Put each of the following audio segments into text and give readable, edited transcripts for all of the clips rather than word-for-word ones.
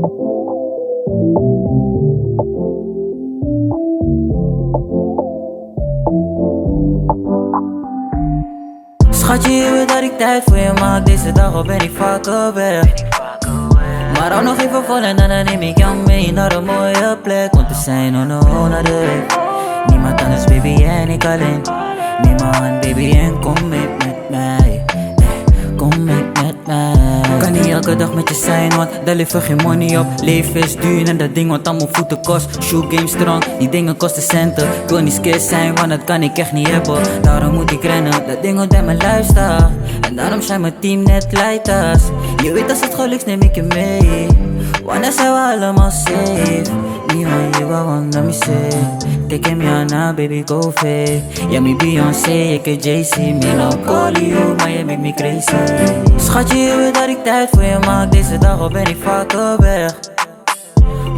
Schatje, je weet dat ik tijd voor je maak. Deze dag al ben ik vaker weg. Maar hou nog even vol en dan neem ik jou mee naar een mooie plek. Want we zijn on naar de weg. Niemand anders baby en ik alleen. Neem me aan baby en kom mee met mij. Kom mee met mij. Kan niet elke dag met je zijn, want daar liever geen money op. Leven is duur en dat ding wat aan mijn voeten kost. Shoe game strong, die dingen kosten centen. Ik wil niet scared zijn, want dat kan ik echt niet hebben. Daarom moet ik rennen, dat ding wat bij mijn lifestyle. En daarom zijn mijn team net lighters. Je weet als het gelukt neem ik je mee. Want dan zijn we allemaal safe. Niemand je wou naar me say. Take me on now baby go fake. Ja me Beyoncé, ik JC. Me no call you, maar je make me crazy. Schatje, je weet dat ik tijd voor je maak. Deze dag al ben ik vaker weg.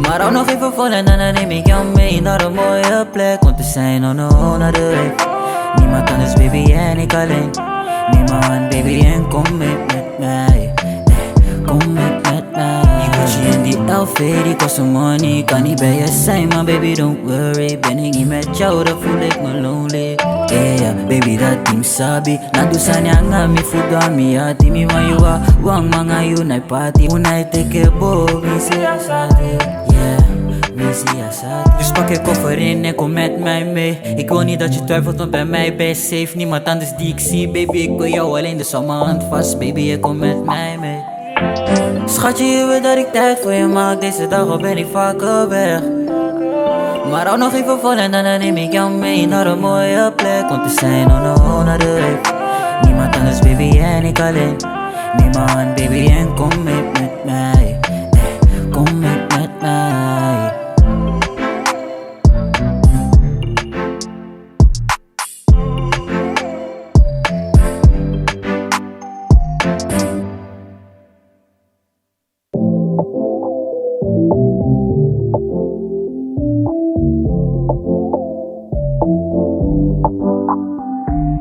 Maar hou nog even vol en dan neem ik jou mee naar een mooie plek. Want we zijn on naar de weg. Niemand anders baby en ik alleen. Neem me aan baby en kom mee met mij. Kom mee met mij. Die Gucci en die LV die kosten money. Kan niet bij je zijn maar baby don't worry. Ben ik niet met jou dan voel ik me lonely. Yeah, baby dat team sabi. Na do sanyanga mi fuda mi ati. Mi man you are wang manga you na party. Unai take bo mi si asade. Yeah, mi si asade. Dus pak je koffer in en kom met mij mee. Ik wil niet dat je twijfelt want bij mij ben je safe. Niemand anders die ik zie baby ik wil jou alleen. Dus hou mijn hand vast baby je komt met mij mee. Schatje, je weet dat ik tijd voor je maak. Deze dag al ben ik vaker weg. Maar hou nog even vol en dan neem ik jou mee naar een mooie plek. Want we zijn on naar de weg. Niemand anders baby en ik alleen. Neem me aan baby en kom mee met mij. Kom mee.